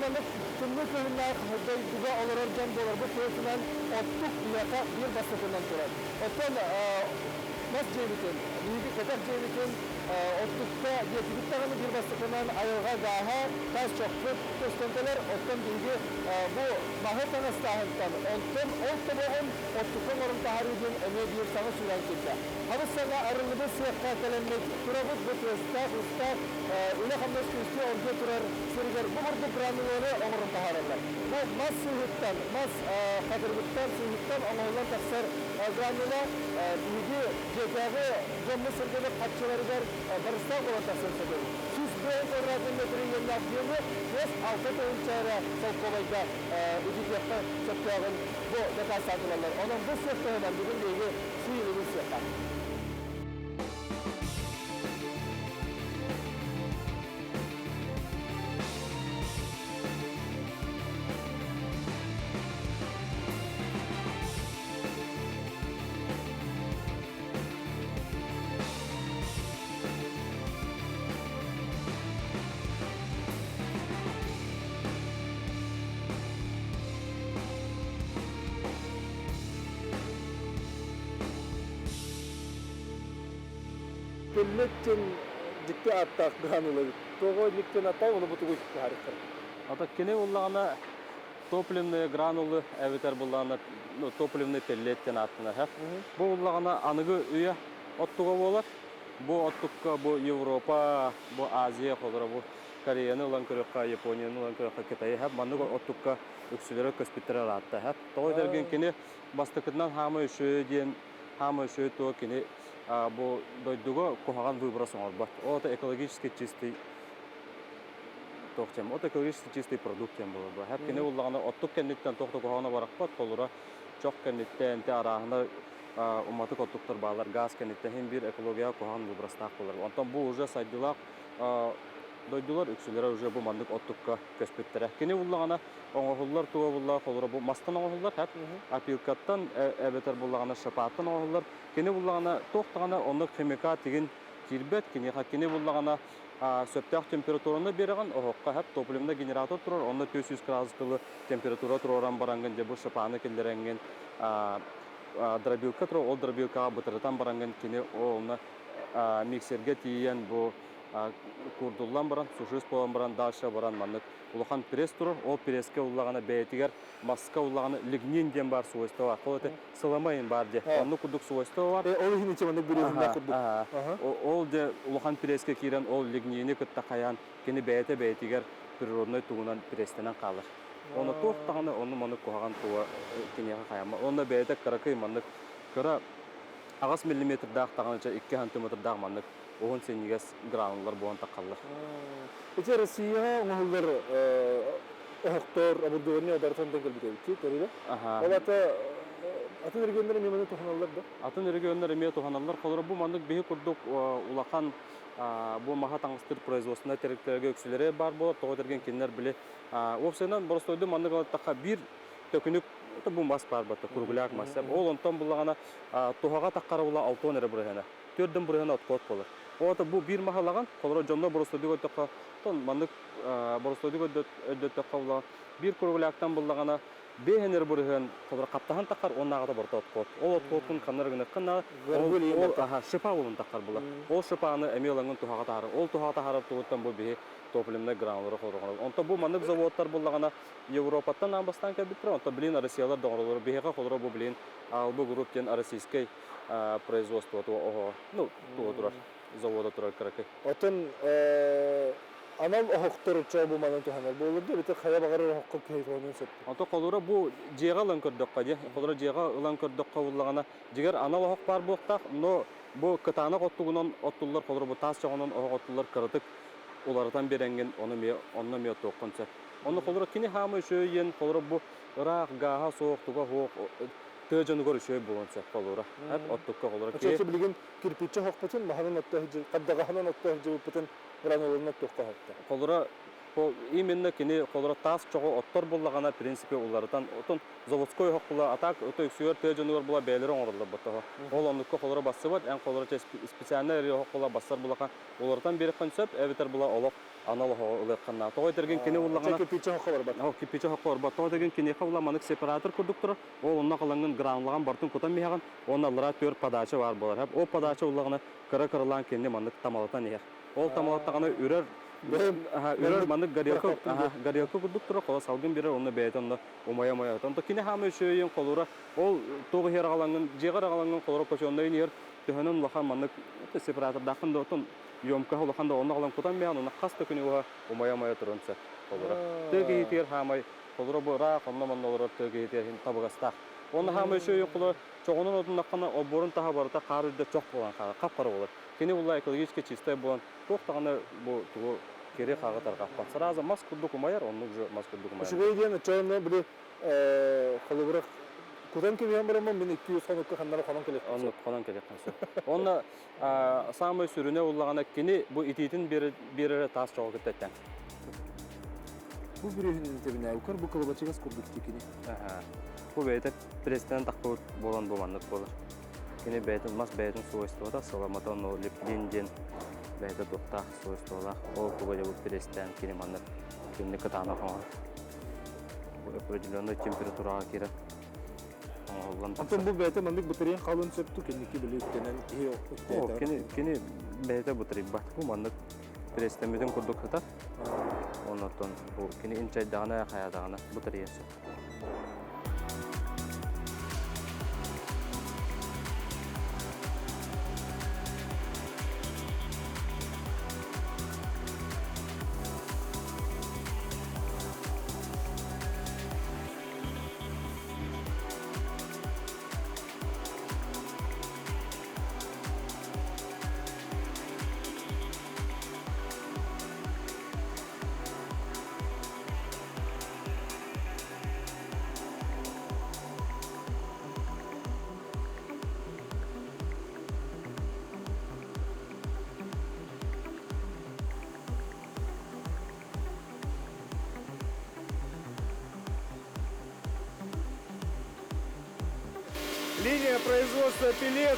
manık tümlü köyünler hıddaydıga olur can dolar. Bu köyünden ottuk yaka bir basıtından turar. Otel nas cevitin, büyük kadar cevitin ottukta yetiliklerini bir basıtından ayağa gaha taş çoktur. Köstenteler ottan bilgi bu mahatan astahından ondan oltaboğun ottukun orun taharudun emeği bir sana süren kitle. Havuz sana arılıbı siyakka kalemmek turabut bu kösta usta öyle hamles köstü orada turar sürüger. Bu burada granulları omurun taharırlar. Bu mas suhuttan, mas kadırlıktan suhuttan onlardan taksar granula bilgi cetağı camlı sırgıda kaççıları der barıştan olan taksar sırgıda. Siz bu en kvadratın metreyi yerine yaptığını biz altı oyun çayra sol kolayda ucuk yapma çöptüğün bu defa satılanlar. Onun bu sırtığından bugün bilgi suyunu bir sırtı. Pilletten dikte attak granuladı. Togo dikten atay onu butu koyup harikar. Ата кене уллагана топливный гранулы әветер буллана топливный пеллеттен аттына һәп. Бу уллагана аныгы үйе оттуга болар. Бу оттукка бу Европа, бу Азия холора бу Кореяны улан көрөккә, Японияны улан көрөккә Китай һәп маныгы оттукка үксүлөрө көспиттер атта һәп. Той дерген кене бастыкынан хамы үшө ден хамы үшө то кене бу дойдуга кохаган выброс бар. Ота экологически чистый тоқтем. Ота экологически чистый продукт тем было бы. Һәр кене уллагана оттук кеннеттен тохты кохагана баракпат холора чок кеннеттен те арахына уматы оттуктар балар газ кеннеттен һәм бир экология кохаган выбростак булар. Онтан бу уже сайдылак дойдулар үксүлөрө уже бу мандык оттукка көспөттер. Кене уллагана оңохуллар туга булла холора бу мастан оңохуллар һәп апилкаттан әбетер буллагана шапаттан оңохуллар. Кене буллагана тохтагана ондык химикат деген кирбет кене буллагана сөптәк температураны береген оһокка һәп топливный генератор турар, онда 400 градустагы температура тураран баранган же бу шапаны келдеренген дробилка турар, ол дробилкага бытыртан баранган кене олна миксерге тиен бу курдуллан баран, сушис болан баран, дальше баран маннык улахан пресс турар, ол пресске уллагана бәйтигер маска уллагана лигнин ден бар свойства бар. Кол саламайын бар де. Онны курдук свойства бар. Ол хиниче мандык бирөзүндө курдук. Ол де улахан пресске кирен ол лигнини кытта каян кени бәйтигер природной тугунан пресстенен калыр. Оны тоқтаганы оны маны кохаган туга кенеге каяма. Онда бәйте каракай мандык кара агас миллиметр дактаганча 2 см даг мандык 10 сенигес гранулар буан такаллар. Эти Россия оңолдар оқтор абурдуганы адарсан теңгелбитеби, көрүлө? Алата атын региондор эмне туханалар да? Атын региондор эмне туханалар колор бу мандык беги курдук улахан бу маха таңыстыр производствосуна теректерге өксүлөрү бар болот, тогодерген кинер биле. Опсенан боростойду мандык алаттакка бир төкүнүк бу мас бар бата кургуляк мас. Ол онтон буллагана тухага таккара була 6 тонна бургана. 4 бургана откот болор. Ота бу бир махалаган колор жонно боростойду такка тон мандык боростойду өдөттөккө була бир кургуляктан буллагана бехенер бурган колор каптахан таккар оннагада борто откот. Ол откоттун канарыгына кына ол шипа болун таккар була. Ол шипаны эмелангын тухага тары. Ол тухага тарып тугуттан бу бе топливный гранулары коргон. Онто бу мандык заводтар буллагана Европаттан амбастан кебитер. Онто билин Россиялар доңорлору бега колор бу билин ал бу групптен российский производство ну турар завода турар каракай. Отын анал оқтор бу манан туханал болду. Бите хая багары хокко кейфонун сет. Онто колора бу жега лан көрдөккө же. Колора жега лан көрдөккө буллагана жигер анал ок бар буктак, но бу кытаны оттугунан оттулар колора бу тас жогонон оттулар кырытык улардан беренген онно ме тоққанса. Оны колора кини хамы шөйен колора бу ырак гаха соқтуга хок төжөнү көрү шөй болонса колора. Хат оттукка колора ки. Ача билген кирпиче хокпатын маханын оттахы каддагаханын оттахы бутын грануланы тоққа хатта. Колора именно кини колора тас чого оттор буллагана принципе улардан отон заводской хокула атак ото үксүөр төжөнөр була бээлерин орлор баттого. Ол оннукка колора бассы бар, эн колора специальный хокула бассар булака улардан бери концеп эвитер була олок аналог улакканна. Той терген кини уллагана. Кипичен хабар бар. Кипичен хокула бар. Той терген кини хавла манык сепаратор курдуктур. Ол онна каланган гранулаган бартын кутан меган. Онналара төр подача бар булар. Хеп о подача уллагана кыра-кыралан кини манык тамалатан ия. Ол тамалаттаганы үрөр үрөр манык гарьяка курдуктур. Кола салгын бирер онны бейтонда умая-мая. Онда кини хамы шөйөн колура ол тогы хергаланган, жегаргаланган колура көчөндөй нер төһөнөн лахан манык сепаратор дакында отон Йомка холоханда онна калан кутан меян онна хаста күнү уа умая-мая турунса колура. Төги итер хамай колура бора онна манна олор төги итер табыгастак. Онна хамай шөйөн колура чогонун отун наккана оборун таха барыта карыда чок болган капкара болот. Кини улай экологически чистой болгон токтаганы бу тугу кери кагытар капкан. Сразу мас курдук умаяр, онну уже мас курдук умаяр. Ушуга ден чойно бир колура кутан кемеян барамын мен 200 сомукка ханнара калан келет. Онну калан келет кансы. Онна самый сүрүнө уллагана кини бу ититин берere тас чогу кеттен. Бу биринин тебине укар бу колобачыгас курдук тикини. Бу бейте президент такы болгон болмандык болор. Кини бейтин мас бейтин свойствода саламатон но липлинден бейте доктах свойствода. Ол кубаде бу президент кини мандык кини катана фон. Бу определенный температурага кире. Антон бу бейте мандык бутырын калын сөптү кеники билеттенен кини бейте бутырып бат. Бу мандык президенттин курдук ката. Онотон бу кини инчайдагана хаядагана бутырыйсы. Линия производства пилет,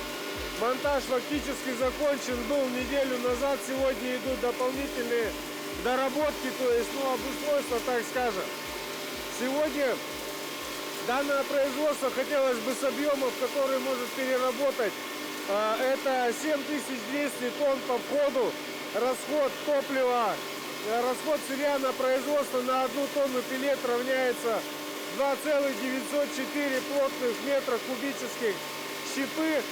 монтаж фактически закончен был неделю назад. Сегодня идут дополнительные доработки, то есть обустройство, так скажем. Сегодня данное производство хотелось бы с объемов, который может переработать. Это 7200 тонн по входу, расход топлива, расход сырья на производство на 1 тонну пилет равняется 2,904 плотных метра кубических щепы.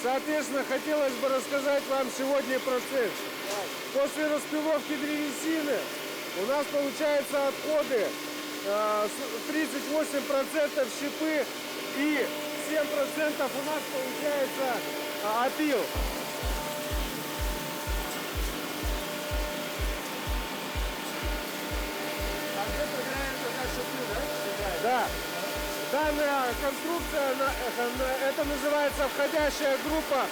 Соответственно, хотелось бы рассказать вам сегодня процесс. После распиловки древесины у нас получаются отходы 38% щепы и 7% у нас получается опил. Да. Данная конструкция, это называется входящая группа.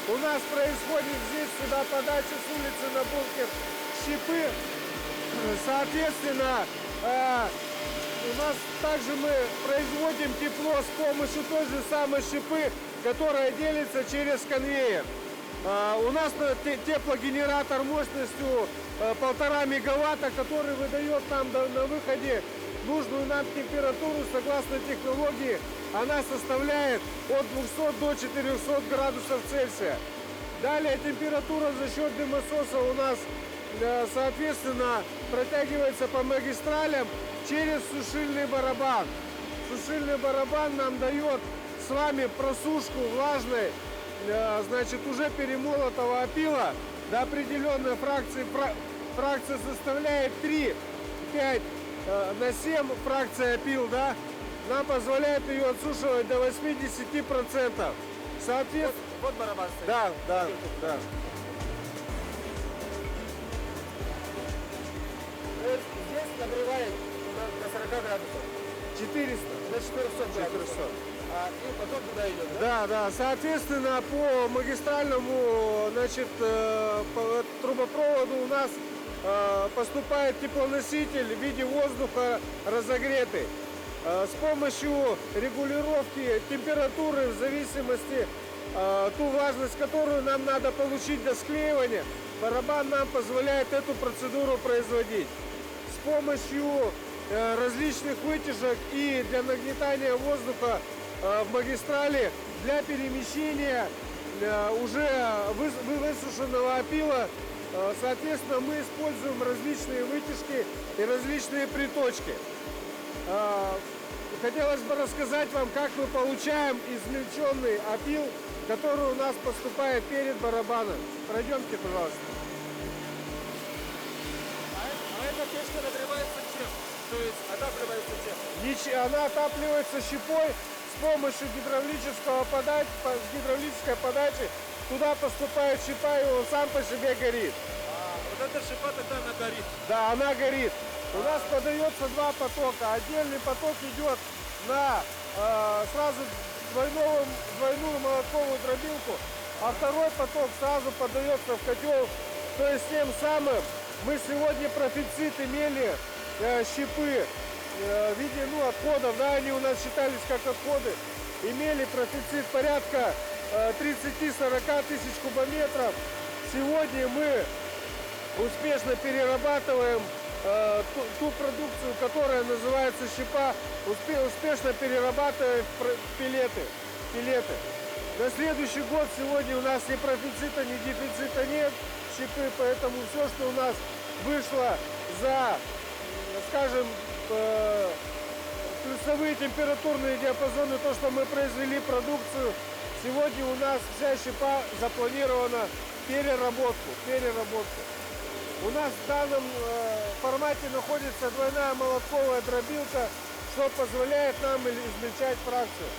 У нас происходит здесь сюда подача с улицы на бункер щепы. Соответственно, у нас также мы производим тепло с помощью той же самой щепы, которая делится через конвейер. У нас теплогенератор мощностью 1,5 мегаватта, который выдает нам на выходе нужную нам температуру согласно технологии. Она составляет от 200 до 400 градусов Цельсия. Далее температура за счет дымососа у нас, соответственно, протягивается по магистралям через сушильный барабан. Сушильный барабан нам дает с вами просушку влажной, значит, уже перемолотого опила до определенной фракции. Фракция составляет 3, 5 на 7 фракция опил, да, нам позволяет ее отсушивать до 80%. Соответственно, Вот барабан стоит. да. Здесь нагревает до 40 градусов. 400. До 400 градусов. И потом туда идет, да? Да. Соответственно, по магистральному, значит, по трубопроводу у нас поступает теплоноситель в виде воздуха разогретый. С помощью регулировки температуры в зависимости ту влажность, которую нам надо получить до склеивания, барабан нам позволяет эту процедуру производить. С помощью различных вытяжек и для нагнетания воздуха в магистрали для перемещения уже высушенного опила, соответственно, мы используем различные вытяжки и различные приточки. Хотелось бы рассказать вам, как мы получаем измельченный опил, который у нас поступает перед барабаном. Пройдемте, пожалуйста. А эта печка нагревается чем? То есть отапливается чем? Она отапливается щепой с помощью гидравлической подачи. Туда поступает щепа, и он сам по себе горит. Вот эта шипа тогда она горит. Да, она горит. У нас подается два потока. Отдельный поток идет на сразу двойную молотковую дробилку, а второй поток сразу подается в котел. То есть тем самым мы сегодня профицит имели щепы в виде отходов, да, они у нас считались как отходы, имели профицит порядка 30-40 тысяч кубометров. Сегодня мы успешно перерабатываем ту продукцию, которая называется щепа, успешно перерабатываем в пилеты. На следующий год сегодня у нас ни профицита, ни дефицита нет щепы, поэтому все, что у нас вышло за, скажем, плюсовые температурные диапазоны, то, что мы произвели продукцию, сегодня у нас вся щепа запланирована переработку. У нас в данном формате находится двойная молотковая дробилка, что позволяет нам измельчать фракцию.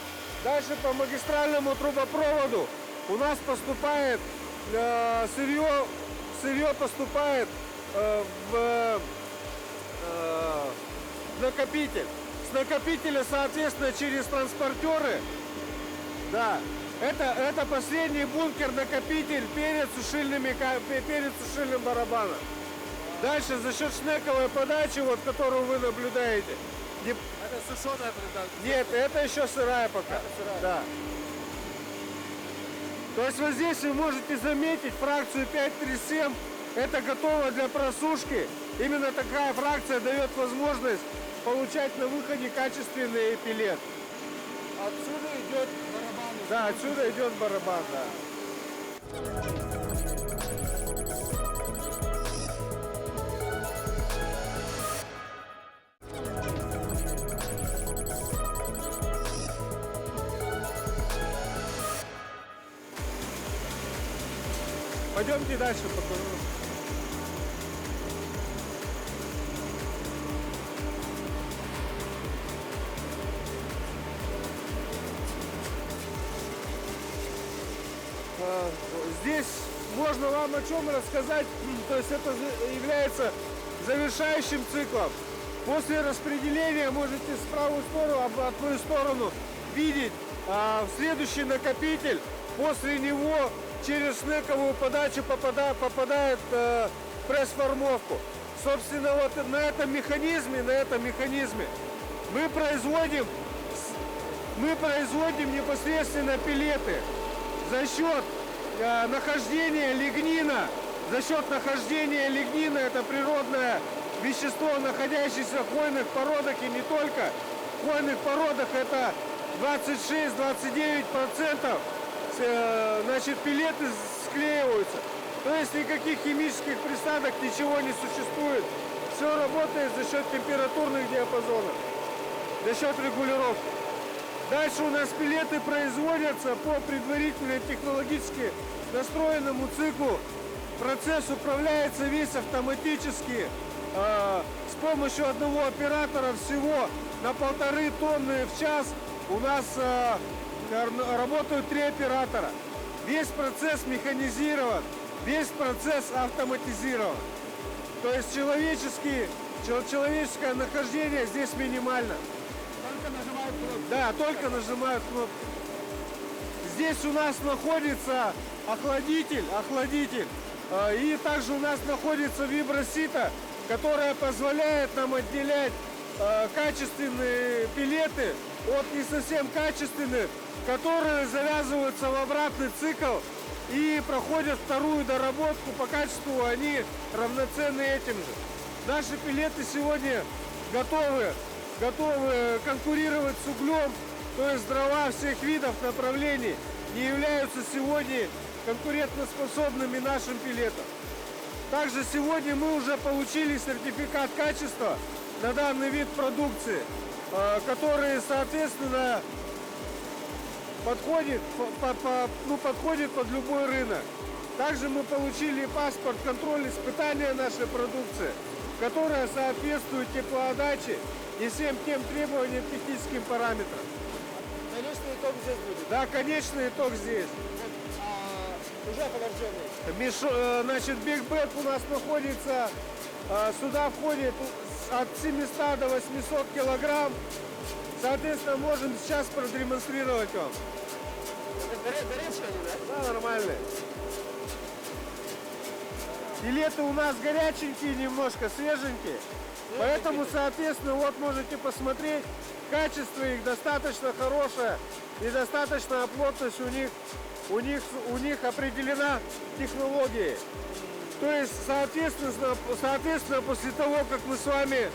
Дальше по магистральному трубопроводу у нас поступает сырье поступает в накопитель. С накопителя, соответственно, через транспортеры. Да, это последний бункер-накопитель перед сушильным барабаном. Дальше за счет шнековой подачи, которую вы наблюдаете. Это сушеная продукция? Нет, это еще сырая пока. Да. То есть вот здесь вы можете заметить фракцию 537. Это готово для просушки. Именно такая фракция дает возможность получать на выходе качественный пилет. Отсюда идет барабан. Да, отсюда идет барабан, да. Пойдемте дальше покажу. Здесь можно вам о чем рассказать, то есть это является завершающим циклом. После распределения можете с правую сторону, обратную сторону видеть следующий накопитель. После него через шнековую подачу попадает в пресс-формовку. Собственно, вот на этом механизме мы производим непосредственно пилеты за счет нахождения лигнина. Это природное вещество, находящееся в хвойных породах и не только. В хвойных породах это 26-29%. Значит, пилеты склеиваются. То есть никаких химических присадок, ничего не существует. Все работает за счет температурных диапазонов, за счет регулировки. Дальше у нас пилеты производятся по предварительно технологически настроенному циклу. Процесс управляется весь автоматически. С помощью одного оператора всего на 1,5 тонны в час у нас работают 3 оператора. Весь процесс механизирован, весь процесс автоматизирован. То есть человеческое нахождение здесь минимально. Только нажимают кнопку. Да, только нажимают кнопку. Здесь у нас находится охладитель. И также у нас находится вибросито, которое позволяет нам отделять качественные пилеты от не совсем качественных, которые завязываются в обратный цикл и проходят вторую доработку. По качеству они равноценны этим же. Наши пилеты сегодня готовы конкурировать с углем, то есть дрова всех видов направлений не являются сегодня конкурентоспособными нашим пилетам. Также сегодня мы уже получили сертификат качества на данный вид продукции, который, соответственно, подходит под любой рынок. Также мы получили паспорт контроля испытания нашей продукции, которая соответствует теплоотдаче и всем тем требованиям техническим параметрам. Конечный итог здесь будет. Да, конечный итог здесь. Уже подожженный. Значит, Big Bag у нас находится, сюда входит от 700 до 800 килограмм. Соответственно, можем сейчас продемонстрировать вам. Горячие они, да? Да, нормальные. Пилеты у нас горяченькие немножко, свеженькие. Поэтому, соответственно, вот можете посмотреть, качество их достаточно хорошее и достаточная плотность у них определена технологией. То есть, соответственно, после того, как мы с вами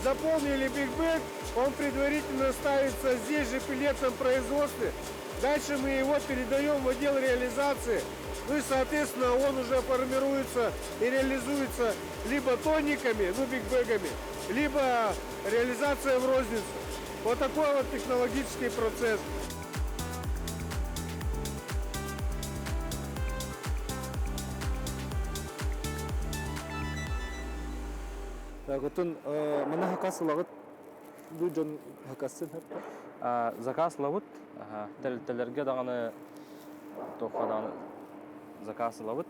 заполнили Big Bag, он предварительно ставится здесь же в пилетном производстве. Дальше мы его передаем в отдел реализации. Ну и, соответственно, он уже формируется и реализуется либо тонниками, бигбэгами, либо реализация в розницу. Вот такой вот технологический процесс. Так, отын мана хакасы лагыт дуйжон хакасын хапта. Заказ лавут, тәлерге дағаны тоқадағаны заказ лавут.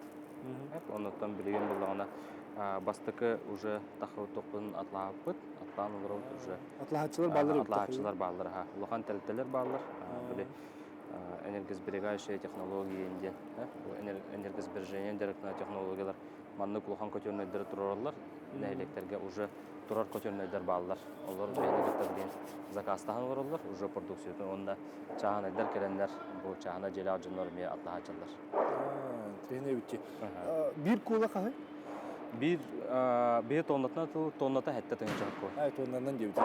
Онықтан білеген болдағына бастықы уже тақы тоқпын атлағып бұд, атлағын олар уже. Атлахатчылар балыр. Атлахатчылар балыр. Улақан тәлер балыр. Энергосберегающие технологии инде. Энергосбережение директная технологиялар. Манны кулахан көтөрнөйдер турарлар. Нәйлектерге уже турар көтөрнөйдер баллар. Олар бәйнегеттерден закастахан оларлар. Уже продукцияны онда чағанайдар келенлер. Бұл чағана желі аджынлар ме атлахатчылар. Тренер бітті. Bir кула қағай? Bir тонната хәтті тыңы жағып қой. Ай, тоннандан деудің.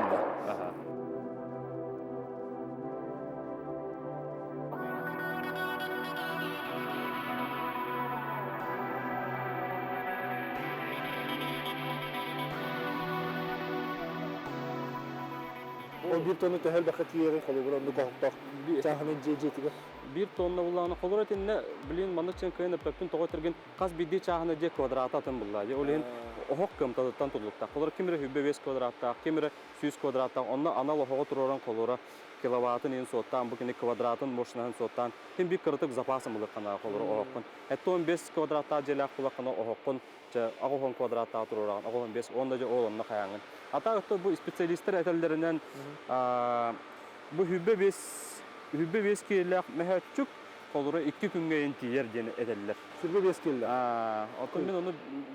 O bir tonu tehel bakıt yeri kalı buranın qoqtaq. Çahının jejetigi. Bir tonna bulağını kolur etinde bilin mandık çen kayın öptün toğuturgen qaz biddi çahını je kvadrata atın bulladı. Oleyin ohoq kımtadıttan tutulukta. Kolur kimire hübbe 5 kvadratta, kimire 100 kvadratta. Onna anal ohoq tururan kolura kilovatın en sottan, bugün kvadratın moşunun sottan. Hem bir kırtık zapasım bulur kana kolur ohoqun. Etti 15 kvadratta jelak bulaqına ohoqun. Ağoğun kvadratta tururan, ağoğun 5, onda je oğlunna kayangın. Ata bu spesialistler etellerinden bu hübbe 5 kilo mehetçük kolura 2 günge enti yerden edeller. Sürbe 5 kilo. Otun ben onu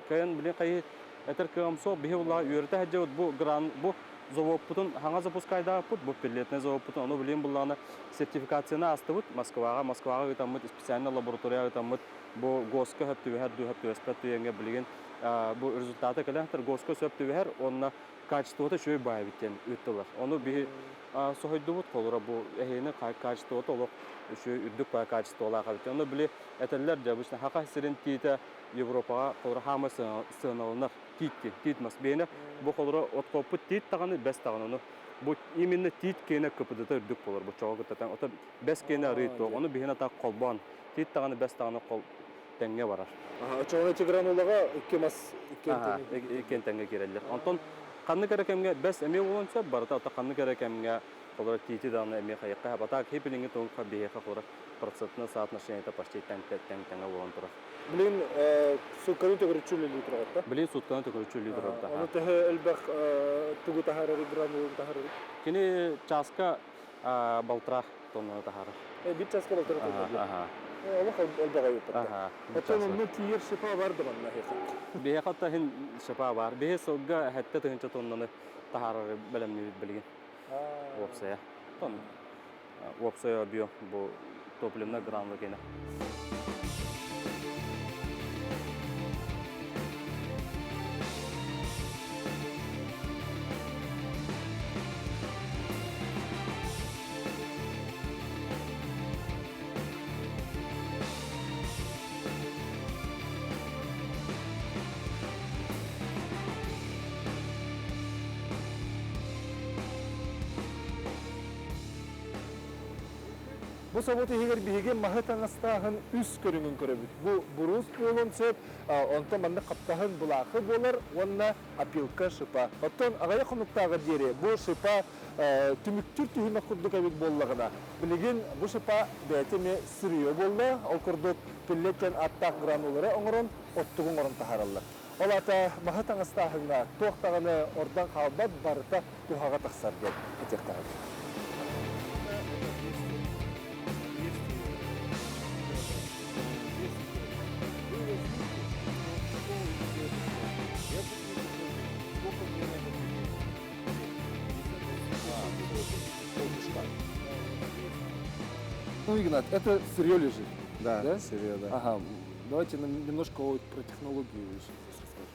kayan bilen kayı eter kıgamso bihe ulla yörte hacca bu gran bu zavoputun hanga zapuskayda put bu pilletne zavoputun onu bilen bullağını sertifikasyonu astı but Moskvaga gitamut spesialna laboratoriya gitamut bu goska hepti her espettu yenge bilgen bu rezultatı kalantar goska söptü her onna качеството шөй бай биттен үттілер. Оны бі соғайды бұд қолыра бұл әйені качеството олық шөй үрдік бай качество олаға биттен. Оны біле әтілер жабышына хақа сірін тейті Европаға қолыра хама сығыналынар тейт мәсбейіне. Бұл қолыра отқопы тейт тағаны бәс тағаны. Бұл именно тейт кейіне көпідіті үрдік болыр. Бұл чоға күттен. Оты бәс кейіне рейт ол. Оны бігіне тағы қолбан. Тейт тағаны бәс тағаны қол тәңге барар. Çoğuna tigran olaga 2 mas 2 tenge kireller. Ondan kanlı kerekemge bes emeği olunca barda ata kanlı kerekemge olarak titi dağına emeği kayıkka batak hepilingi tonka bihe kakora процентна соотношение почти тәң olan тұрар. Блин, сутканы төгөрүчү литр атта. Блин, сутканы төгөрүчү литр атта. Аны тәһә элбәк тугу тахарары грамм тахарары. Кини часка балтра тонна тахары. Бит часка балтра тонна. Олох элбэгэй уппатта. Ага. Оттон онно тиер шипа барды манна хеха. Бие хатта хин шапа бар. Бие согга хатта тынча тоннаны тахарары белемни билген. Опсая. Тон. Опсая био бу топливна гранлы кене. Бу соботу хигер биһиге маһы таңастаһын үс көрүңүн көрөбүт. Бу бурус болон сеп, онто манны каптаһын булахы болар, онна апилка шипа. Оттон агая хонуктагы дире бу шипа түмүктүр түйүнө курдук абит боллагына. Билеген бу шипа бетеме сырыйо болла, ол курдук пиллеттен аттак гранулары оңорон, оттугун орон тахаралла. Олата маһы таңастаһына тоқтағаны ордан қалбат барыта тухага тахсар дет. Этектагы. Ну, Игнат, это сырье лежит. Да, Да? сырье, да. Ага, давайте нам немножко про технологию еще расскажем.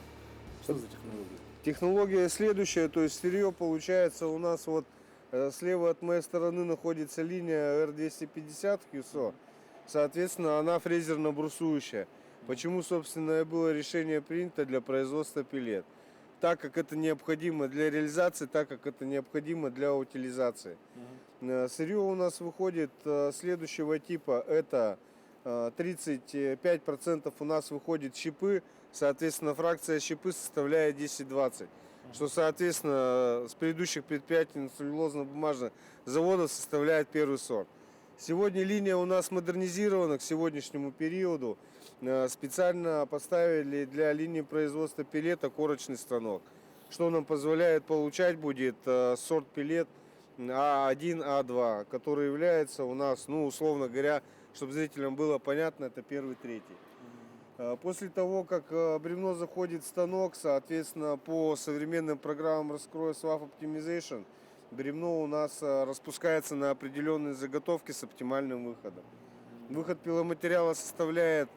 Что за технология? Технология следующая, то есть сырье получается у нас вот слева от моей стороны находится линия R250 QSO. Соответственно, она фрезерно-брусующая. Почему, собственно, и было решение принято для производства пилет? Так как это необходимо для реализации, так как это необходимо для утилизации. Сырье у нас выходит следующего типа. Это 35% у нас выходит щепы, соответственно, фракция щепы составляет 10-20. Что, соответственно, с предыдущих предприятий целлюлозно-бумажных заводов составляет первый сорт. Сегодня линия у нас модернизирована к сегодняшнему периоду. Специально поставили для линии производства пилета корочный станок, что нам позволяет получать будет сорт пилет А1, А2, который является у нас, ну, условно говоря, чтобы зрителям было понятно, это первый, третий. После того, как бревно заходит в станок, соответственно, по современным программам раскроя Swap Optimization, бревно у нас распускается на определенные заготовки с оптимальным выходом. Выход пиломатериала составляет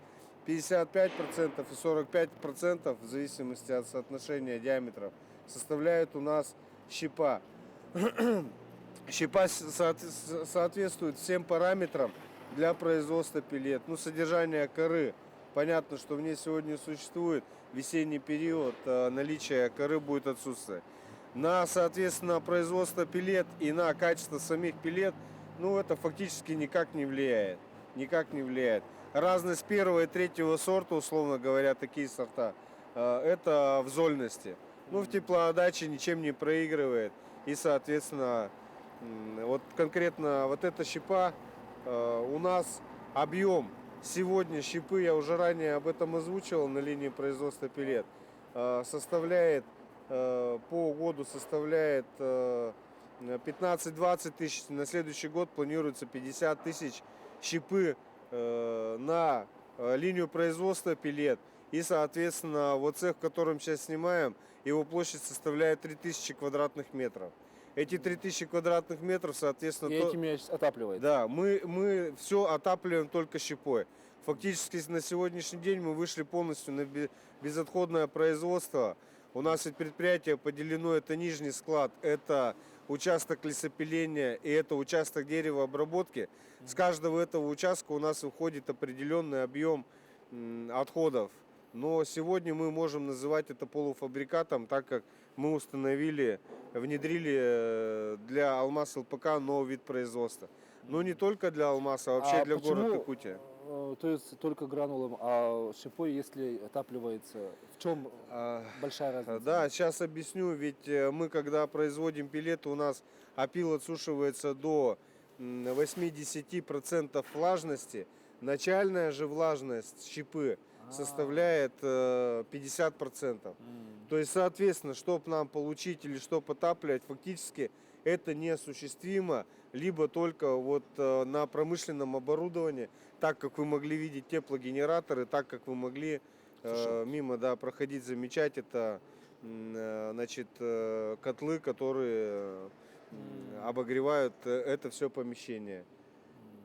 55% и 45% в зависимости от соотношения диаметров составляет у нас щепа. Щепа соответствует всем параметрам для производства пилет. Ну, содержание коры. Понятно, что в ней сегодня существует весенний период, наличие коры будет отсутствовать. На, соответственно, производство пилет и на качество самих пилет, ну, это фактически никак не влияет. Никак не влияет. Разность первого и третьего сорта, условно говоря, такие сорта, это в зольности. Ну, в теплоотдаче ничем не проигрывает. И, соответственно, вот конкретно вот эта щепа, у нас объем сегодня щепы, я уже ранее об этом озвучивал на линии производства пилет, составляет по году составляет 15-20 тысяч, на следующий год планируется 50 тысяч щепы на линию производства пилет. И, соответственно, вот цех, в котором сейчас снимаем, его площадь составляет 3000 квадратных метров. Эти 3000 квадратных метров, соответственно... И этими отапливает? Да, мы все отапливаем только щепой. Фактически на сегодняшний день мы вышли полностью на безотходное производство. У нас ведь предприятие поделено, это нижний склад, это участок лесопиления и это участок деревообработки. С каждого этого участка у нас выходит определенный объем отходов. Но сегодня мы можем называть это полуфабрикатом, так как мы установили, внедрили для Алмаз ЛПК новый вид производства. Но не только для Алмаза, а вообще для города Якутия. То есть только гранулом, а щепой, если отапливается, в чем большая разница? Да, сейчас объясню, ведь мы когда производим пилеты, у нас опил отсушивается до 80% влажности. Начальная же влажность щепы составляет 50%. То есть, соответственно, чтобы нам получить или чтобы отапливать, фактически это неосуществимо либо только вот на промышленном оборудовании, так как вы могли видеть теплогенераторы, так как вы могли мимо, да, проходить, замечать, это значит котлы, которые обогревают это все помещение.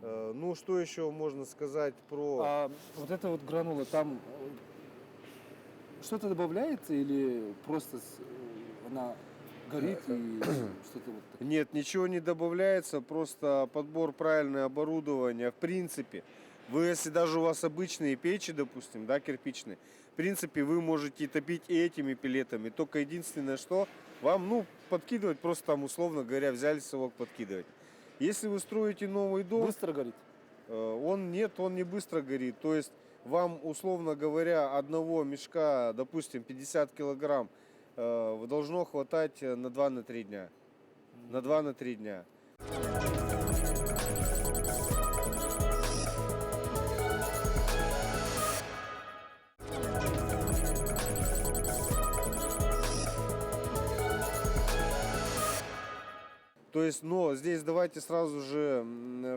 Ну, что еще можно сказать про... А вот эта вот гранула, там что-то добавляется или просто она горит и что-то вот такое? Нет, ничего не добавляется, просто подбор правильное оборудование. В принципе, вы, если даже у вас обычные печи, допустим, да, кирпичные, в принципе, вы можете топить и этими пеллетами. Только единственное, что вам, ну, подкидывать, просто там, условно говоря, взяли совок подкидывать. Если вы строите новый дом... Быстро горит? Он не быстро горит. То есть вам, условно говоря, одного мешка, допустим, 50 килограмм, должно хватать на 2-3 дня. На 2-3 дня. То есть, но здесь давайте сразу же,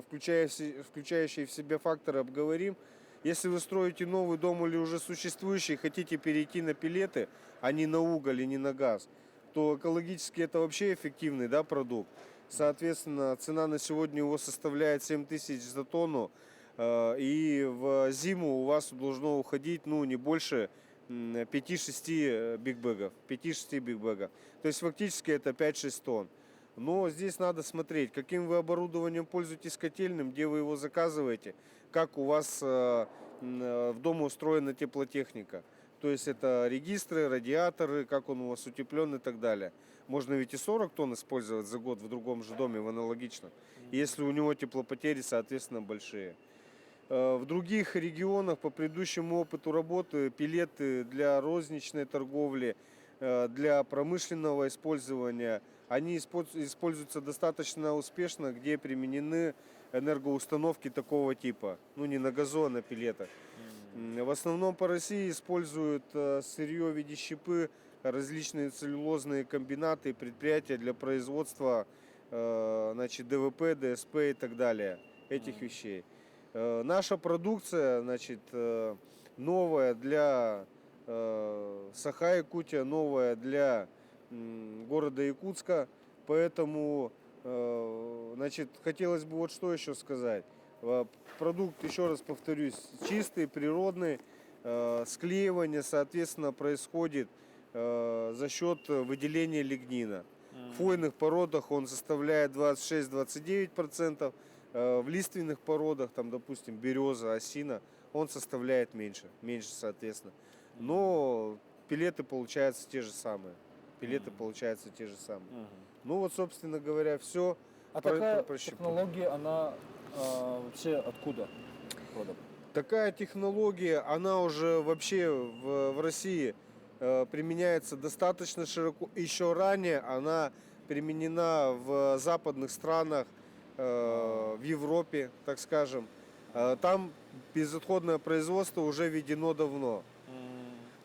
включающие в себя факторы, обговорим. Если вы строите новый дом или уже существующий, хотите перейти на пеллеты, а не на уголь и не на газ, то экологически это вообще эффективный, да, продукт. Соответственно, цена на сегодня его составляет 7 тысяч за тонну. И в зиму у вас должно уходить, ну, не больше 5-6 бигбэгов. 5-6 бигбэгов. То есть фактически это 5-6 тонн. Но здесь надо смотреть, каким вы оборудованием пользуетесь котельным, где вы его заказываете, как у вас в доме устроена теплотехника. То есть это регистры, радиаторы, как он у вас утеплен и так далее. Можно ведь и 40 тонн использовать за год в другом же доме, в аналогичном. Если у него теплопотери, соответственно, большие. В других регионах по предыдущему опыту работы пеллеты для розничной торговли, для промышленного использования, они используются достаточно успешно, где применены энергоустановки такого типа. Ну, не на газу, а на пеллетах. В основном по России используют сырье в виде щепы, различные целлюлозные комбинаты, предприятия для производства значит, ДВП, ДСП и так далее, этих вещей. Наша продукция, значит, новая для Саха-Якутия, новая для города Якутска, поэтому, значит, хотелось бы вот что еще сказать. Продукт, еще раз повторюсь, чистый, природный, склеивание, соответственно, происходит за счет выделения лигнина. В хвойных породах он составляет 26-29%, в лиственных породах, там, допустим, береза, осина, он составляет меньше, соответственно. Но пеллеты получаются те же самые. Ну вот, собственно говоря, все. А такая технология, она вообще откуда родом? Такая технология, она уже вообще в России применяется достаточно широко. Еще ранее она применена в западных странах, в Европе, так скажем. Там безотходное производство уже введено давно.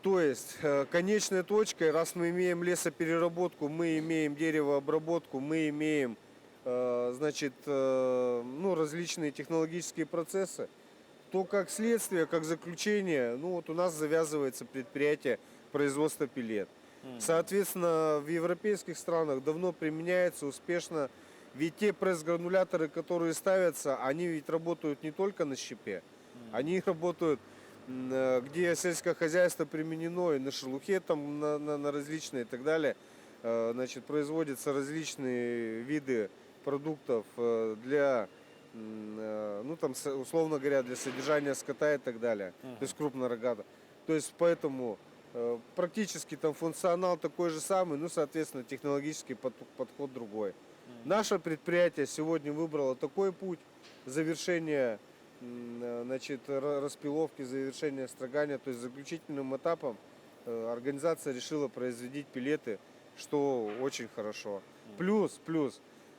То есть конечной точкой, раз мы имеем лесопереработку, мы имеем деревообработку, мы имеем значит, ну, различные технологические процессы, то как следствие, как заключение, ну вот у нас завязывается предприятие производства пеллет. Соответственно, в европейских странах давно применяется успешно, ведь те пресс-грануляторы, которые ставятся, они ведь работают не только на щепе, они работают, где сельское хозяйство применено, и на шелухе, там, на различные и так далее. Значит, производятся различные виды продуктов для, ну там, условно говоря, для содержания скота и так далее, то есть крупнорогатых. То есть поэтому практически там функционал такой же самый, ну, соответственно, технологический подход другой. Наше предприятие сегодня выбрало такой путь завершения, значит, распиловки, завершения строгания, то есть заключительным этапом организация решила производить пеллеты, что очень хорошо. Плюс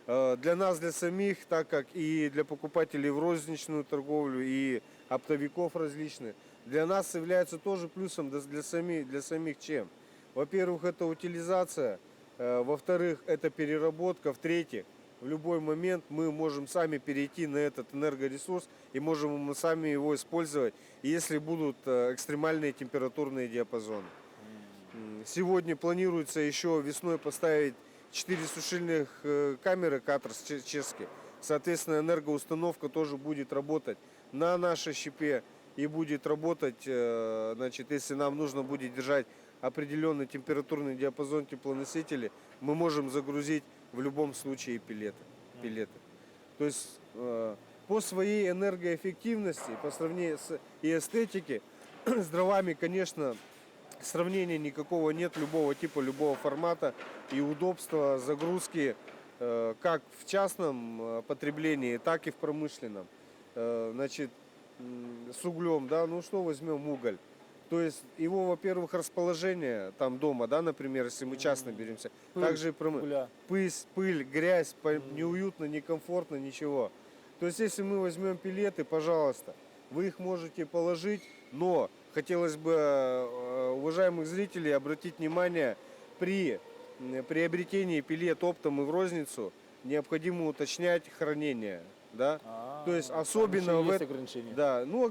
для нас, для самих, так как и для покупателей в розничную торговлю, и оптовиков различных, для нас является тоже плюсом для самих чем? Во-первых, это утилизация, во-вторых, это переработка, в-третьих, в любой момент мы можем сами перейти на этот энергоресурс и можем мы сами его использовать, если будут экстремальные температурные диапазоны. Сегодня планируется еще весной поставить 4 сушильных камеры Катрс чешские. Соответственно, энергоустановка тоже будет работать на нашей щепе и будет работать, значит, если нам нужно будет держать определенный температурный диапазон теплоносителей, мы можем загрузить в любом случае пеллеты. То есть по своей энергоэффективности, по сравнению и эстетике, с дровами, конечно, сравнения никакого нет, любого типа, любого формата и удобства загрузки как в частном потреблении, так и в промышленном. Значит, с углем, да, ну что возьмем уголь. То есть его, во-первых, расположение там дома, да, например, если мы частно беремся, также и пыль, грязь, неуютно, некомфортно, ничего. То есть если мы возьмем пеллеты, пожалуйста, вы их можете положить, но хотелось бы уважаемых зрителей обратить внимание, при приобретении пеллет оптом и в розницу необходимо уточнять хранение, да. То есть особенно в этом, да, ну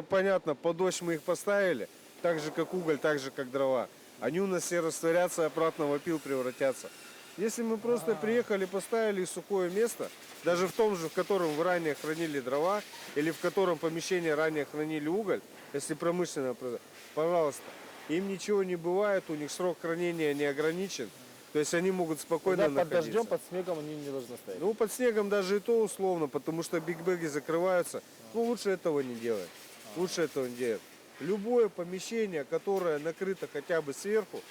понятно, под дождь мы их поставили, так же как уголь, так же как дрова. Они у нас все растворятся, обратно в опил превратятся. Если мы просто приехали, поставили в сухое место, даже в том же, в котором вы ранее хранили дрова, или в котором помещение ранее хранили уголь, если промышленное производство, пожалуйста, им ничего не бывает, у них срок хранения не ограничен, то есть они могут спокойно находиться. Под дождем, под снегом они не должны стоять. Ну, под снегом даже и то условно, потому что бигбеги закрываются. Ну, лучше этого не делать. Лучше этого не делать. Любое помещение, которое накрыто хотя бы сверху,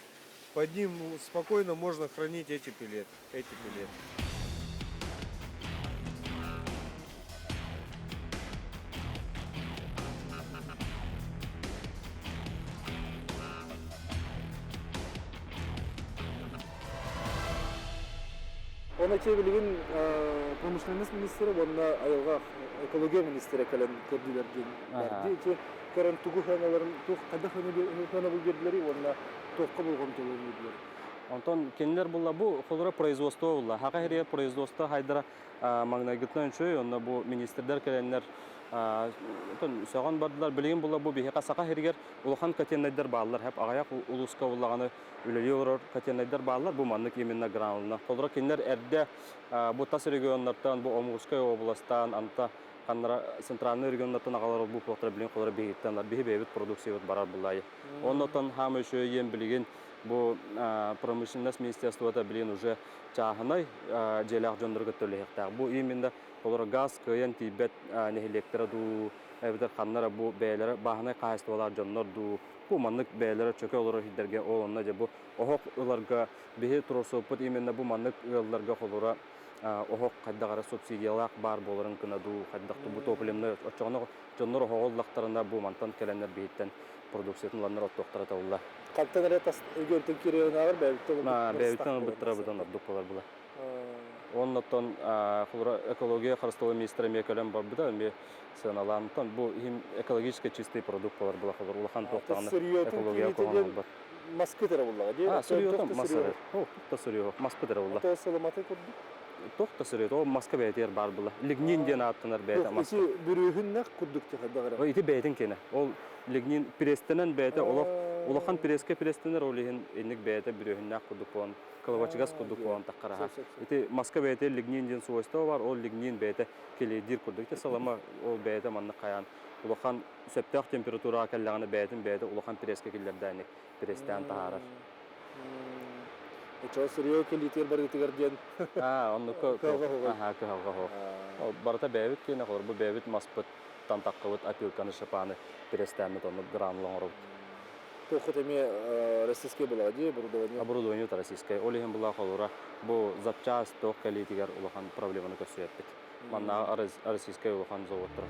под ним спокойно можно хранить эти пеллеты. Оны чебилигин промышленность министрі, онна айылға экология министрі кәлін көрділер дейін. Че көрін тугу ханаларын, туқ қада хана бұл берділері, онна тоққа болған төлер берділері. Онтон кенлер була бу холора производство була. Хака херия производство хайдара магнагытнан чөй, онна бу министрлер келенлер соған бардылар билеген була бу бихека сака хергер улахан катеннайдар баалар хеп агаяк улуска булаганы үлелер катеннайдар баалар бу маннык именно гранулна. Холора кенлер эрде бу тас регионнардан бу Омурская областан анта канара центральный регионнардан агалар бу потребилен холора бихиттанлар бихи продукция барар булай. Оннотон хам еще ем билеген бу промышленность министерствода билен уже чаханай желак жондырга төлөйөктөр. Бу именно олар газ кыйын тибет нехилектера ду эбдер ханнара бу бээлери баханай кайыстыбалар жоннор ду бу маннык бээлери чөкө олар хидерге олонна же бу охок ыларга бихи турсопут именно бу маннык ыларга холора охок кайдагара субсидиялак бар боларын кына ду кайдакту бу топлемне очоно жоннор оголлактарына бу мантан келенер бейттен продукциятын ланнар оттоктора табылла. Каттан ретас өгөнтүн киреген агыр бэбиттен быттыра быдан ордук болар була. Оннотон экология харыстылы министрі мекелем бар бұда, ме сыналанытан бұл экологически чистый продукт болар бұла қалар. Улахан тоқтағаны экология қоғаны бар. Маскытыра бұлаға, де? Сүріотын масыры. Тоқта сүріо, маскытыра бұла. Тоқ сылыматы көрді? Тоқта сүріот, о маска бәйтер бар бұла. Лигнин ден аттынар бәйті маска. Ити бүрігін нәқ күрдік тегі? Ити бәйтін кені. Ол лигнин престенен бәйті, улахан преске престенер олеген енік бәйті бүрігін нәқ күрдік болан. Калабачыгас курдук болан таққараға. Ити маска бәйті лигнин ден свойства бар, ол лигнин бәйті келейдер күрдік. Салама ол бәйті манны қаян. Улахан сөптәқ температура кәлләғаны бәйтін бәйті улахан преске келердәйні престен тағарар. Чо сырье келейтер бар етігер ден? Онны кығалға хоқ. Барыта бәйбіт кейіне қолыр. Бұл бәйбіт маспыт тантаққывыт апилканы шыпаны престәмет оны гранулан ұрып. Тоқыт әме российская была, де? Оборудование российское. Олеген была қолыра. Бұл запчас тоқ келейтігер улахан проблеманы көсуетпет. Манна российская улахан заводтыр.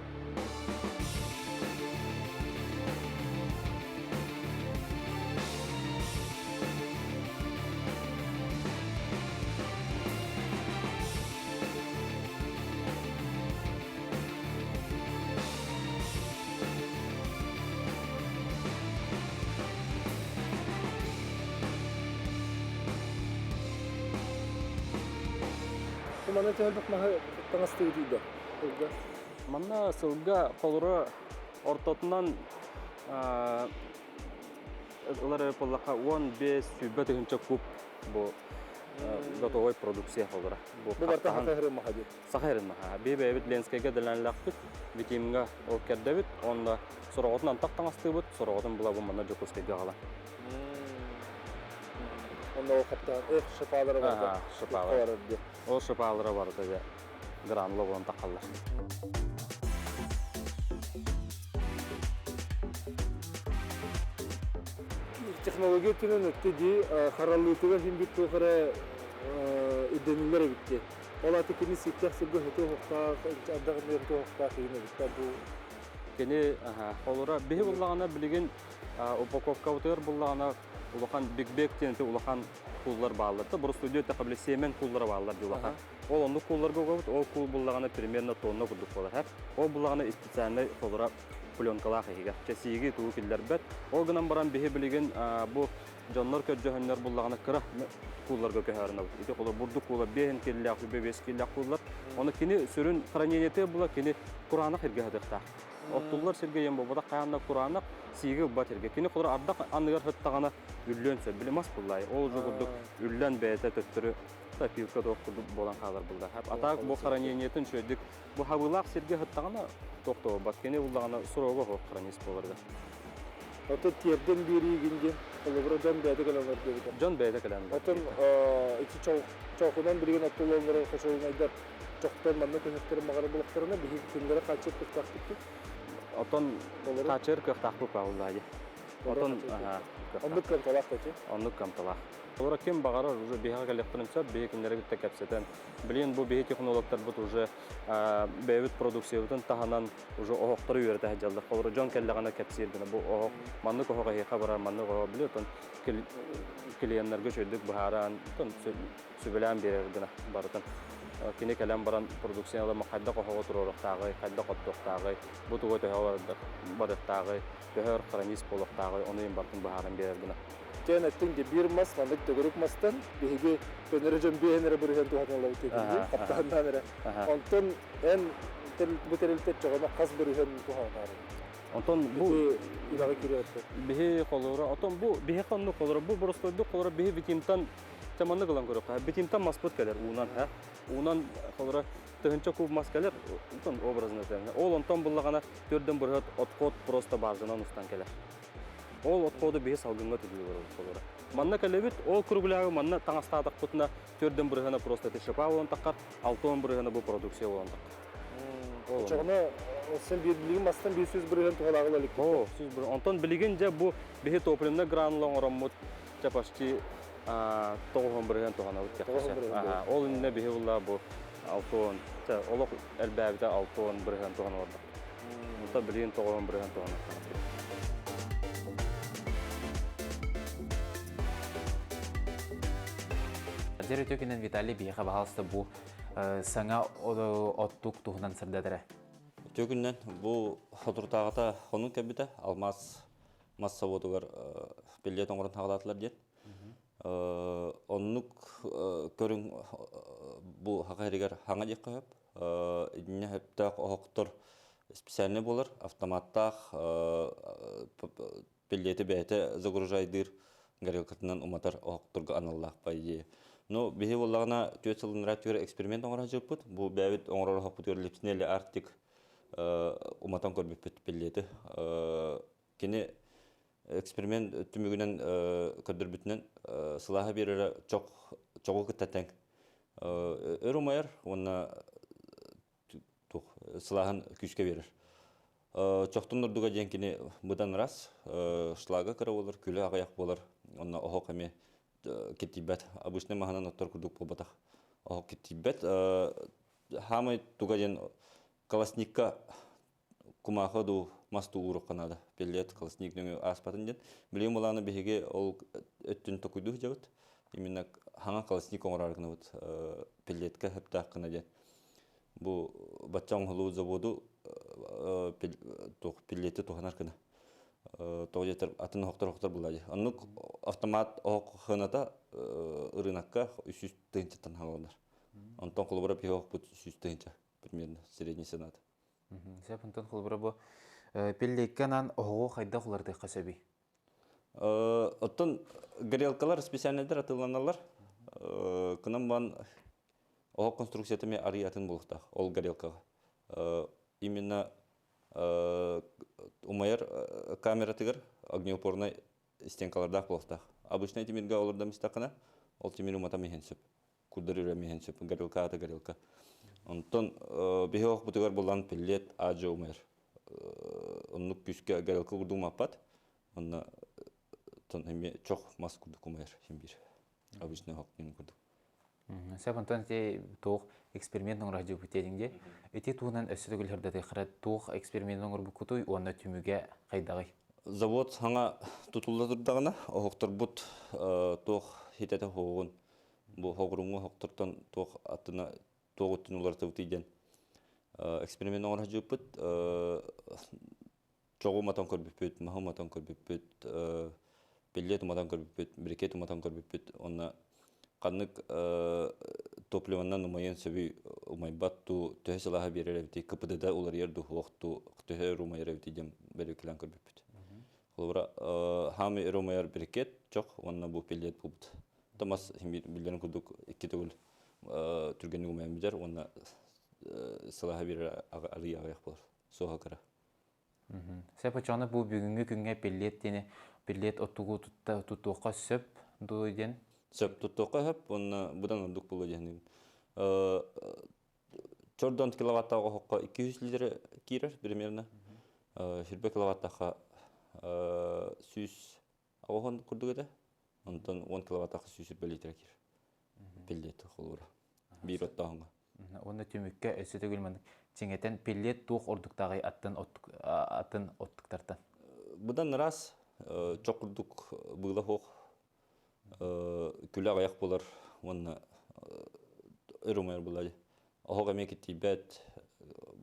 маны тәлбек маха таңасты дейді. Манна сылга колора ортотунан ылары поллака 15 сүббе тыгынча куб бу готовой продукция колора. Бу барта хахыры маха ди. Сахарин маха. Бебебит ленскеге деланлакпыт, витаминга ол кердебит, онда сороготун антак таңастыбыт, сороготун була бу манна жокускеге кала. Онда ол капта шифалары бар. Шифалары. Ол шифалары бар да гранула болон такаллар. Технология тünün ötedi, harallıtıga himbit tohara iddenilere bitti. Ola tekini siktah sirgo hete hokta, adağın yerde hokta kıyına bitti bu. Keni olura bihi bullağına bilgin упаковка утыр bullağına улахан биг-биг тенте улахан куллар bağlıdır. Бу студия тақабли семен куллар bağlıdır улахан. Ол онды куллар гөгөбүт, ол кул bullağına примерно тонна кудук болар. Ол bullağına специальный олура пленкалар хиге. Чесиги туу киллер бет. Ол гынан баран биһи билген бу жоннор көжөһөннөр буллагына кыра куллар көкөһөрүнө. Ити колор бурду куллар бехин киллер, бебес киллер куллар. Оны кини сүрүн хранениете була кини Кураны хирге хадыкта. Оттуллар сиргейен болбода каянда Кураны сиги батырге. Кини колор ардак аныгар хыттагана үллөнсө билемас буллай. Ол жогурдук үллөн бете төттүрү тапилка доктурду болан калар булда. Атак бу хранениетин чөйдүк. Бу хабылак сирге хыттагана тоқтоо баткене уллагана сурого хо хранис боларда. Ото тиерден бири гинде, олобродан бәдә каламар диде. Жон бәдә калам. Отон ити чоқудан билген аттылары хошолун айдар. Чоқтан манна көһөттөр магары булактарына биһи күндөрө качып туктактык. Отон качыр кыктакпы пауллай. Отон Ондук канталак тачы. Ондук канталак. Олар кем багара уже биһага лекторынча биһикинлерге текепсетен. Билен бу биһи технологтар бут уже бевит продукциябытын таханан уже охоктор үйрөтө хаҗалды. Олар жон келлегана кепсирдине бу ох манны кохога хека бара манны кохога билетон клиентлерге чөйдүк бахаран тон сүбелән берердине барытын. Кини калам баран продукциялы макадда кохога турорактагы, кадда коттоктагы, бу тугы төгөлөрдө барыктагы, төгөр хранис болоктагы, оны бартын бахаран берердине. Тен аттың де бир мас, мандык төгөрүк мастан, биһиге төнөрөжөн биһенере бүрген туганлар үтөдү. Каптаннары. Онтон эн бөтөрөлтөт жогона каз бүрген туганлар. Онтон бу илага кирәтте. Биһи колора, онтон бу биһи ханны колора, бу боростойду колора биһи витимтан таманны кылан көрөк. Витимтан маспот келер унан, Унан колора тыгынча куб маскалер, онтон образны тәне. Ол онтон буллагана төрдөн бүрөт откот просто баржынан устан келер. Ол откоды биһи салгынга түгүлөр колора. Манна келебит, ол круглягы манна таңастадык бутна төрдөн бүргана просто тешепа он таккар, алтон бүргана бу продукция он так. Чогына сен бирлиги мастан 500 бүрген тугалагы элек. О, сүз бир. Онтон билген же бу биһи топливна гранула ороммут чапашти тоғын бүрген тугана үткәкчә. Ол инде биһи булла бу алтон, олок элбәбидә алтон бүрген тугана орда. Онтон билген тоғын бүрген тугана. Зерөтөкенен Виталий бияға бағалысты бұл саңа оттук туғынан сырдадыры. Төкіннен бұл хотуртағыта қонын кәбіті алмаз масса бодығар белет оңырын тағылатылар дед. Оннық көрін бұл хақайригер хаңа дек қойып. Идіне әптақ оқтыр специальный болар. Автоматтақ белеті бәйті загружайдыр. Гарелкатынан уматар оқтырға аналлақ байде. Но биһи боллагана 4 жылын ратүгөр эксперимент оңора жыппыт. Бу бәбит оңора хаппытыр липснели Арктик уматан көрбөппүт беллети. Кини эксперимент түмүгүнөн көдөрбүтүнөн сылаха берер чогу кыттатаң. Өрөмайыр онна сылахан күчкө берер. Чоқтун нурдуга женкини мыдан раз шлага кыра болор, күлө агаяк болор. Онна охок эме китибет обычный маханан оттор курдук болбатах. Охок китибет хамы тугаден колосникка кумаходу масту урок канада. Белет колосник нөңө аспатын ден. Билем боланы беге ол өттүн токуйду жагыт. Именно хана колосник оңраргына вот белетке хептак кына ден. Бу батчаң холу заводу пилеті тоғанар кіні. Тоғы жетір атын хоқтар болады. Анық автомат оқ қыната рынаққа 300 тыңчеттен хағалар. Онтон колбара пиох бут сүстөгүнчө примерно средний сенат. Сәпінтін құлбыры бұл пеллеккенан оғу қайда құларды қасаби? Оттон горелкалар специальныйдер атылганалар. Кынан бан оғу конструкциятыме арыятын болуқтақ, ол горелкаға. Именно умайыр камера тыгыр огнеупорный стенкалардақ болуқтақ. Обычный темирге оларда мистақына, ол темир умата мехен сөп. Кудыр үрі мехен сөп, горелка аты горелка. Онтон бихе оқ бұтығар болан пеллет ажы умайыр. Оннук күске горелка күрдің маппат, онна чоқ мас күрдік умайыр, химбир. Обычный оқ нен күрдік. Сәпінтін тоқ экспериментің радио бүтедіңде, өте туғынан өсі түгілерді қырат тоқ экспериментің ұрбы күтуй, оны түміге қайдағай? Завод хаңа тұтылда тұрдағына, оқтыр бұт тоқ хететі хоғын. Бұл хоғырыңы оқтыртан тоқ аттына тоқ өттін олар тәуітейден. Эксперименттің ұрға жүппіт, чоғу матан көрбіппіт, мағу матан көрбіппіт, беллет матан көрбіппіт, брикет матан көрбіппіт. Онна қанық топливаннан умайын сөбі умайбатту төһе сылаға берер әвіті, КПД-да олар ерді оқту төһе румайыр әвіті дем бәрі кілан көрбіппіт. Олара хами румайыр брикет чоқ, онна бұл беллет бұлбыт. Тамас билдерін күрдік екі төгіл түргенің умайын бідер, онна сылаға берер арый ағаяқ болар, соға кіра. Сәпі чаны бұл бүгінгі күнге беллет оттуғы тұттуққа сөп дойден? Сөп тұттуққа сөп, онна бұдан ұрдық болу дегенің. 4 киловаттағы хоққа 200 литр кейрер, примерно. 20 киловаттағы сүйіс ағуған күрдік еді. Онтан 10 киловаттағы сүйіс 20 литр кейр. Беллеті қолуыра. Бір оттағыңға. Оны түмікке өсі түгілмін. Теңетен пеллет туқ ұрдықтағы аттын оттықтартан. Бұдан рас чоқ ұрдық бұғла хоқ. Күлі ағаяқ болар. Оны үрімайыр болады. Оғыға мекетті бәт.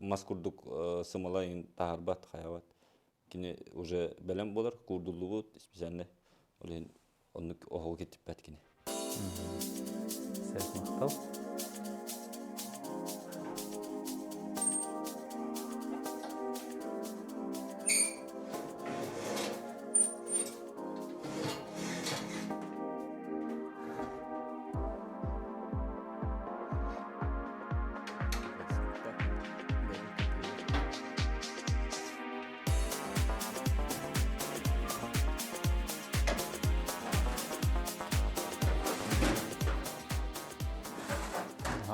Мас күрдік сымалайын тағарбат, қаяват. Кені уже бәлем болар. Күрділігі специальный. Оны оғыға кеттіп бәт кені. Сәт мақтал.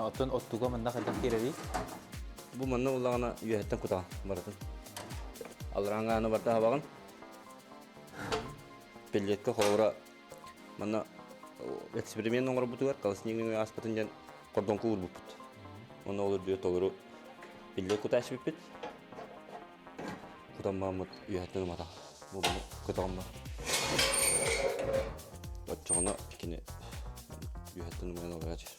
Оттон оттуға мында қайдан кереби? Бұл манна олағына үйәттен күтаған баратын. Алыраңғаны барда бағын. Пеллетке қолыра манна эксперимент оңғыр бұтығар. Қалыснегінің аспатын жән кордонку ұр бұппыт. Оны олыр дүйет олыру пеллет күтәші бұппыт. Күтан бағымыт үйәттен ұмата. Бұл бұны күтаған ба. Отчығына кені үйәттен ұмайын олыға жүр.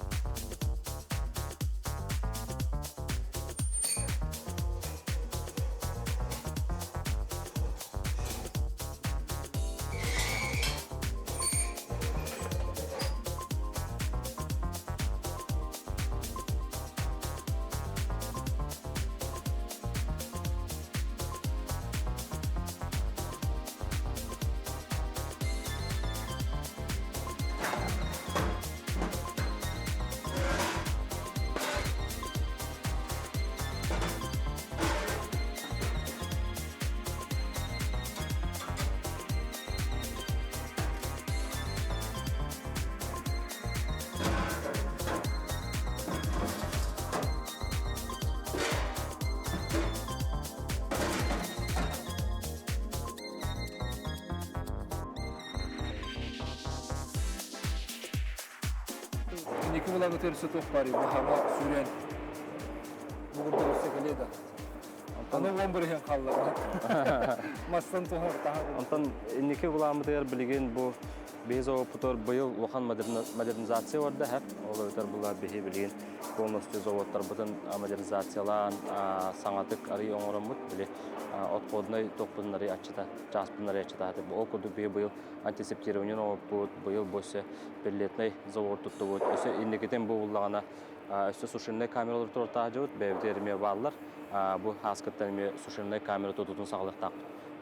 İki bulan ötürüsü top var. Bu hava süren. Bugün bir olsa geledi. Anı 11 hen kaldı. Mastan tohar daha. Онтан иннеке буламытыр билген бу безо путор быйыл ухан модернизация орда хәп ол өтер була бехи билген полностью заводтар бутын модернизациялан саңатык ари оңоромут биле отходной топуннары ачыта часпуннары ачыта деп ол куду быйыл антисептирование быйыл босе пеллетный завод тутту вот өсө иннекетен бу буллагана өсті сушильный камералар тұрта жауыт, бәйбітеріме балылар. Бұл аскыттарыме сушильный камера тұтытын сағылықтақ.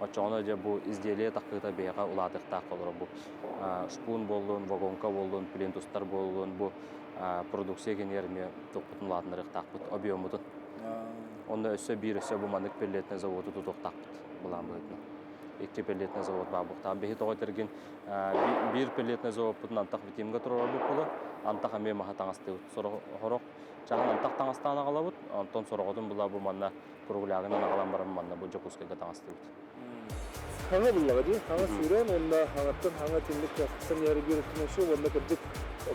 Очоғына же бұл изделие таққыта бейға ұладықтақ олар. Бұл шпун болуын, вагонка болуын, плинтустар болуын, бұл продукция кенеріме тұқпытын ладынырықтақ бұд, объемыдын. Онда өсі бір өсі бұл мандық пеллетіне заводы тұтықтақ бұд, бұлан бұдына. Екі пеллетіне завод бар бұқтан. Бейі тоғы терген бір пеллетіне завод бұдын антақ витимға тұрар бұл бұлы, антақ әме маға таңасты бұд. Сұры ғырық жағын антақ таңастан ағала бұд, антон сұрығыдың бұла бұл манна күргілягынан ағалан барым манна бұл жоқускайға таңасты бұд. Хаңа бұллаға дейін, хаңа сүйрен, онда хаңаттан хаңа теңдік жақсысын әрі бір үстінеші, онда кірдік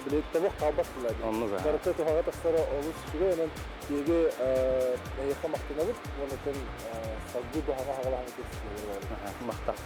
білет табық қалбақ бұлла дейін. Онны ға. Барықта тұхаға тақсара олыс сүре, онын деге әйеқа мақтына бұд, онытын сағды бұхаға хағалағын кетсін. Мақтақ.